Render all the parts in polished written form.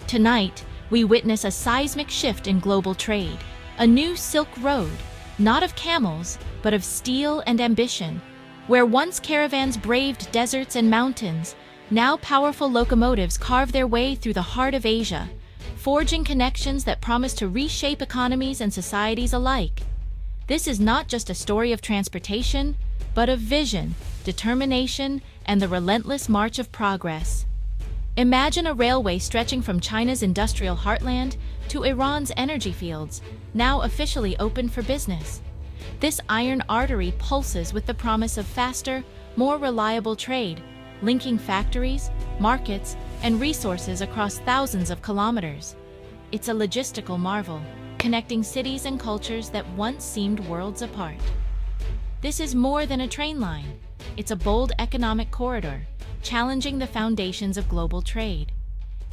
Tonight, we witness a seismic shift in global trade, a new Silk Road, not of camels, but of steel and ambition. Where once caravans braved deserts and mountains, now powerful locomotives carve their way through the heart of Asia, forging connections that promise to reshape economies and societies alike. This is not just a story of transportation, but of vision, determination, and the relentless march of progress. Imagine a railway stretching from China's industrial heartland to Iran's energy fields, now officially open for business. This iron artery pulses with the promise of faster, more reliable trade, linking factories, markets, and resources across thousands of kilometers. It's a logistical marvel, connecting cities and cultures that once seemed worlds apart. This is more than a train line. It's a bold economic corridor, challenging the foundations of global trade.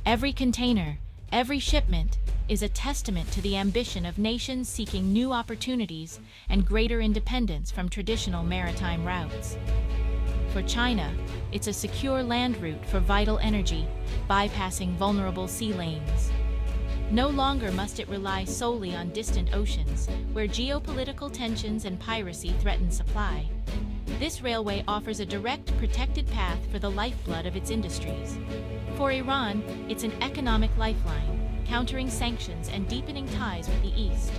Every container, every shipment, is a testament to the ambition of nations seeking new opportunities and greater independence from traditional maritime routes. For China, it's a secure land route for vital energy, bypassing vulnerable sea lanes. No longer must it rely solely on distant oceans, where geopolitical tensions and piracy threaten supply. This railway offers a direct, protected path for the lifeblood of its industries. For Iran, it's an economic lifeline, countering sanctions and deepening ties with the East.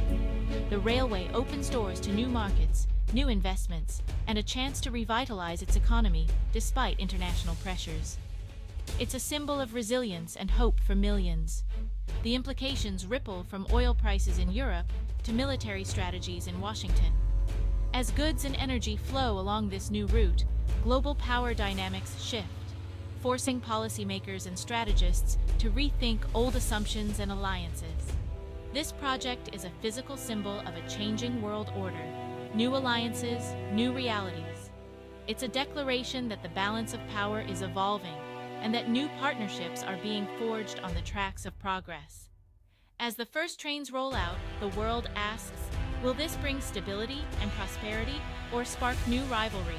The railway opens doors to new markets, new investments, and a chance to revitalize its economy despite international pressures. It's a symbol of resilience and hope for millions. The implications ripple from oil prices in Europe to military strategies in Washington. As goods and energy flow along this new route, global power dynamics shift, forcing policymakers and strategists to rethink old assumptions and alliances. This project is a physical symbol of a changing world order, new alliances, new realities. It's a declaration that the balance of power is evolving and that new partnerships are being forged on the tracks of progress. As the first trains roll out, the world asks, will this bring stability and prosperity or spark new rivalries?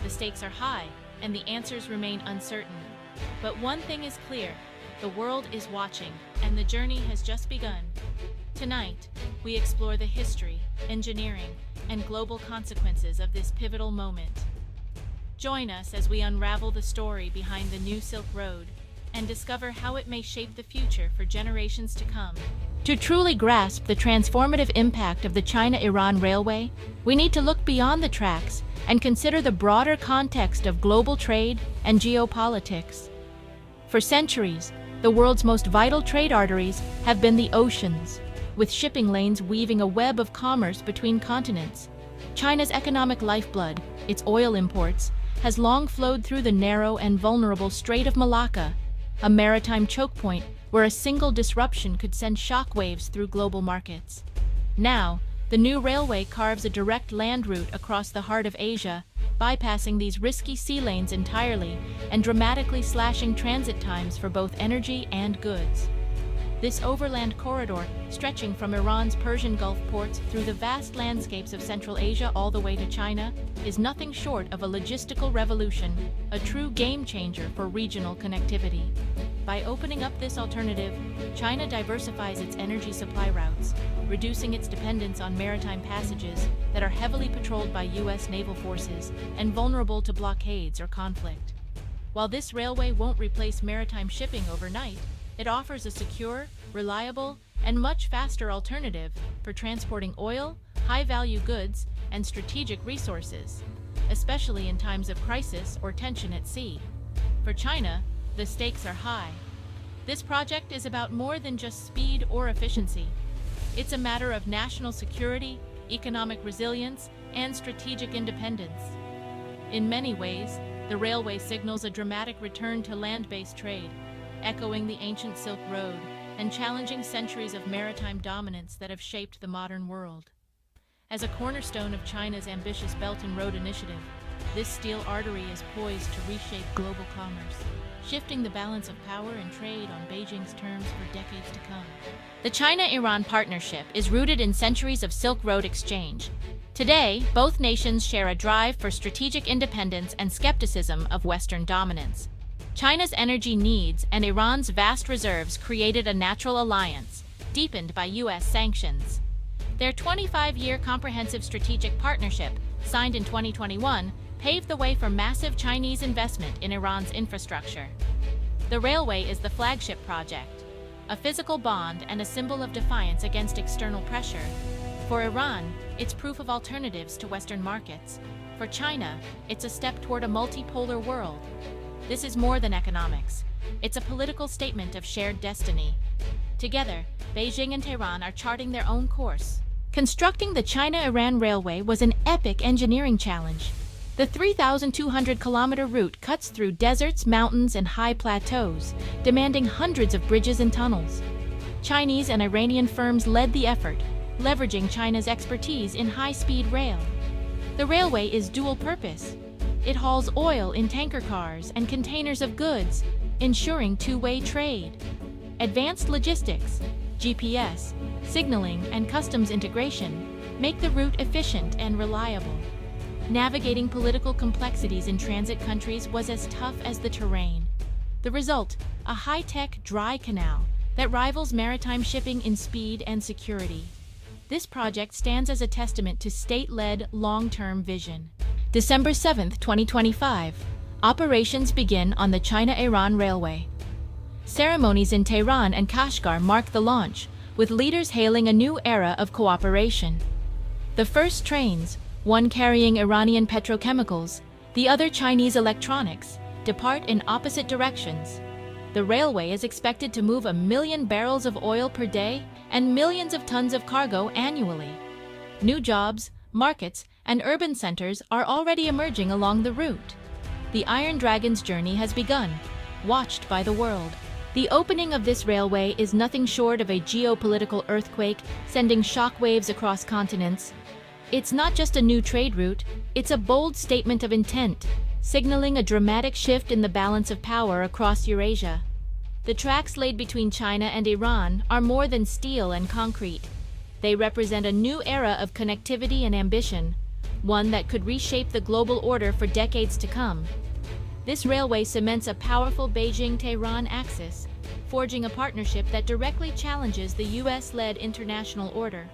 The stakes are high, and the answers remain uncertain. But one thing is clear, the world is watching, and the journey has just begun. Tonight, we explore the history, engineering, and global consequences of this pivotal moment. Join us as we unravel the story behind the new Silk Road and discover how it may shape the future for generations to come. To truly grasp the transformative impact of the China-Iran Railway, we need to look beyond the tracks and consider the broader context of global trade and geopolitics. For centuries, the world's most vital trade arteries have been the oceans, with shipping lanes weaving a web of commerce between continents. China's economic lifeblood, its oil imports, has long flowed through the narrow and vulnerable Strait of Malacca, a maritime choke point where a single disruption could send shockwaves through global markets. Now, the new railway carves a direct land route across the heart of Asia, bypassing these risky sea lanes entirely and dramatically slashing transit times for both energy and goods. This overland corridor, stretching from Iran's Persian Gulf ports through the vast landscapes of Central Asia all the way to China, is nothing short of a logistical revolution, a true game-changer for regional connectivity. By opening up this alternative, China diversifies its energy supply routes, reducing its dependence on maritime passages that are heavily patrolled by U.S. naval forces and vulnerable to blockades or conflict. While this railway won't replace maritime shipping overnight, it offers a secure, reliable, and much faster alternative for transporting oil, high-value goods, and strategic resources, especially in times of crisis or tension at sea. For China, the stakes are high. This project is about more than just speed or efficiency. It's a matter of national security, economic resilience, and strategic independence. In many ways, the railway signals a dramatic return to land-based trade, echoing the ancient Silk Road and challenging centuries of maritime dominance that have shaped the modern world. As a cornerstone of China's ambitious Belt and Road Initiative, this steel artery is poised to reshape global commerce, shifting the balance of power and trade on Beijing's terms for decades to come. The China-Iran partnership is rooted in centuries of Silk Road exchange. Today, both nations share a drive for strategic independence and skepticism of Western dominance. China's energy needs and Iran's vast reserves created a natural alliance, deepened by U.S. sanctions. Their 25-year comprehensive strategic partnership, signed in 2021, paved the way for massive Chinese investment in Iran's infrastructure. The railway is the flagship project, a physical bond and a symbol of defiance against external pressure. For Iran, it's proof of alternatives to Western markets. For China, it's a step toward a multipolar world. This is more than economics. It's a political statement of shared destiny. Together, Beijing and Tehran are charting their own course. Constructing the China-Iran Railway was an epic engineering challenge. The 3,200-kilometer route cuts through deserts, mountains, and high plateaus, demanding hundreds of bridges and tunnels. Chinese and Iranian firms led the effort, leveraging China's expertise in high-speed rail. The railway is dual-purpose. It hauls oil in tanker cars and containers of goods, ensuring two-way trade. Advanced logistics, GPS, signaling, and customs integration make the route efficient and reliable. Navigating political complexities in transit countries was as tough as the terrain. The result, a high-tech dry canal that rivals maritime shipping in speed and security. This project stands as a testament to state-led, long-term vision. December 7, 2025. Operations begin on the China-Iran Railway. Ceremonies in Tehran and Kashgar mark the launch, with leaders hailing a new era of cooperation. The first trains, one carrying Iranian petrochemicals, the other Chinese electronics, depart in opposite directions. The railway is expected to move 1 million barrels of oil per day and millions of tons of cargo annually. New jobs, markets, and urban centers are already emerging along the route. The Iron Dragon's journey has begun, watched by the world. The opening of this railway is nothing short of a geopolitical earthquake, sending shockwaves across continents. It's not just a new trade route, it's a bold statement of intent, signaling a dramatic shift in the balance of power across Eurasia. The tracks laid between China and Iran are more than steel and concrete. They represent a new era of connectivity and ambition, one that could reshape the global order for decades to come. This railway cements a powerful Beijing-Tehran axis, forging a partnership that directly challenges the US-led international order.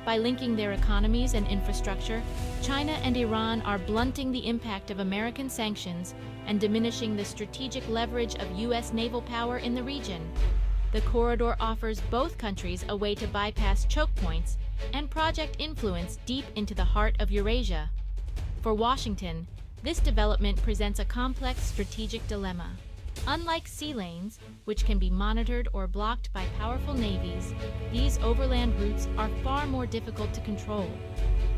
By linking their economies and infrastructure, China and Iran are blunting the impact of American sanctions and diminishing the strategic leverage of US naval power in the region. The corridor offers both countries a way to bypass choke points and project influence deep into the heart of Eurasia. For Washington, this development presents a complex strategic dilemma. Unlike sea lanes, which can be monitored or blocked by powerful navies, these overland routes are far more difficult to control.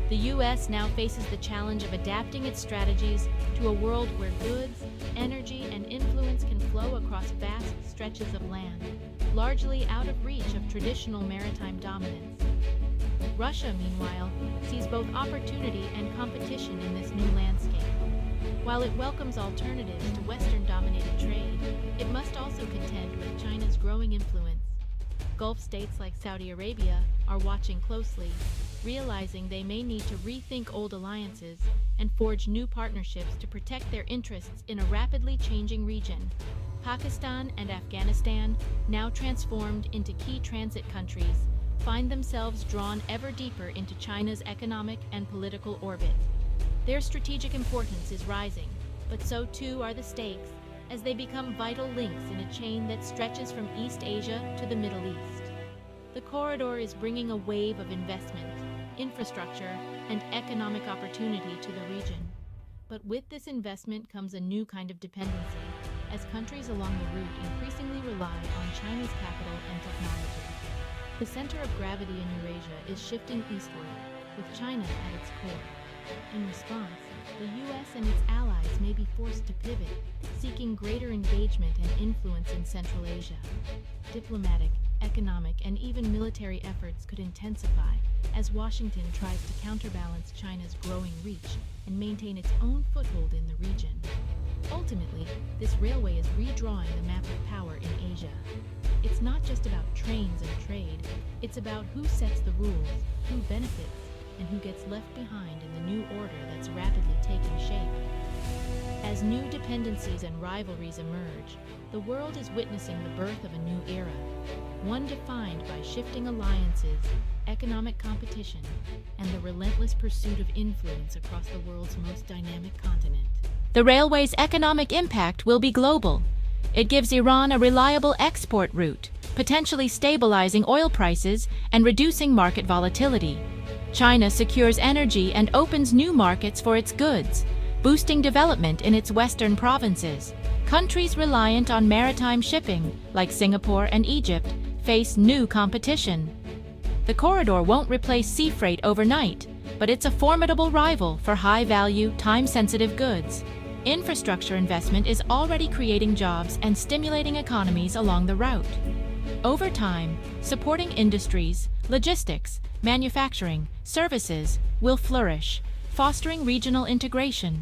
The U.S. now faces the challenge of adapting its strategies to a world where goods, energy, and influence can flow across vast stretches of land, largely out of reach of traditional maritime dominance. Russia, meanwhile, sees both opportunity and competition in this new landscape. While it welcomes alternatives to Western-dominated trade, it must also contend with China's growing influence. Gulf states like Saudi Arabia are watching closely, realizing they may need to rethink old alliances and forge new partnerships to protect their interests in a rapidly changing region. Pakistan and Afghanistan, now transformed into key transit countries, find themselves drawn ever deeper into China's economic and political orbit. Their strategic importance is rising, but so too are the stakes, as they become vital links in a chain that stretches from East Asia to the Middle East. The corridor is bringing a wave of investment, infrastructure, and economic opportunity to the region. But with this investment comes a new kind of dependency, as countries along the route increasingly rely on China's capital and technology. The center of gravity in Eurasia is shifting eastward, with China at its core. In response, the U.S. and its allies may be forced to pivot, seeking greater engagement and influence in Central Asia. Diplomatic, economic, and even military efforts could intensify as Washington tries to counterbalance China's growing reach and maintain its own foothold in the region. Ultimately, this railway is redrawing the map of power in Asia. It's not just about trains and trade, it's about who sets the rules, who benefits, and who gets left behind in the new order that's rapidly taking shape. As new dependencies and rivalries emerge, the world is witnessing the birth of a new era, one defined by shifting alliances, economic competition, and the relentless pursuit of influence across the world's most dynamic continent. The railway's economic impact will be global. It gives Iran a reliable export route, potentially stabilizing oil prices and reducing market volatility. China secures energy and opens new markets for its goods, boosting development in its western provinces. Countries reliant on maritime shipping, like Singapore and Egypt, face new competition. The corridor won't replace sea freight overnight, but it's a formidable rival for high-value, time-sensitive goods. Infrastructure investment is already creating jobs and stimulating economies along the route. Over time, supporting industries, logistics, manufacturing, services will flourish, fostering regional integration.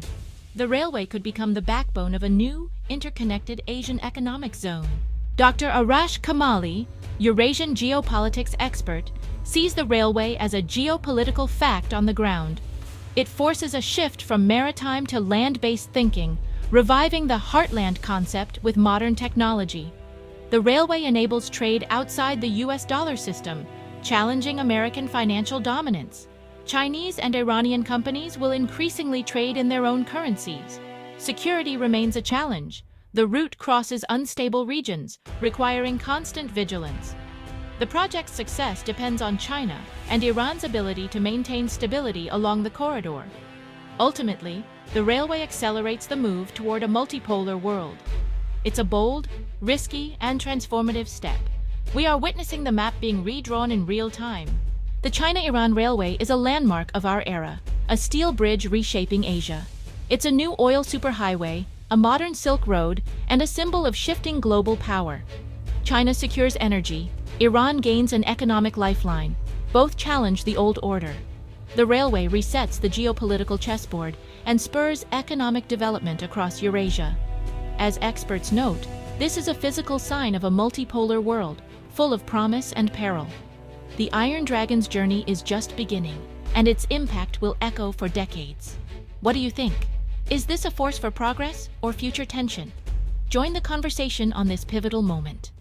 The railway could become the backbone of a new, interconnected Asian economic zone. Dr. Arash Kamali, Eurasian geopolitics expert, sees the railway as a geopolitical fact on the ground. It forces a shift from maritime to land-based thinking, reviving the heartland concept with modern technology. The railway enables trade outside the US dollar system, challenging American financial dominance. Chinese and Iranian companies will increasingly trade in their own currencies. Security remains a challenge. The route crosses unstable regions, requiring constant vigilance. The project's success depends on China and Iran's ability to maintain stability along the corridor. Ultimately, the railway accelerates the move toward a multipolar world. It's a bold, risky, and transformative step. We are witnessing the map being redrawn in real time. The China-Iran Railway is a landmark of our era, a steel bridge reshaping Asia. It's a new oil superhighway, a modern Silk Road, and a symbol of shifting global power. China secures energy, Iran gains an economic lifeline. Both challenge the old order. The railway resets the geopolitical chessboard and spurs economic development across Eurasia. As experts note, this is a physical sign of a multipolar world, full of promise and peril. The Iron Dragon's journey is just beginning, and its impact will echo for decades. What do you think? Is this a force for progress or future tension? Join the conversation on this pivotal moment.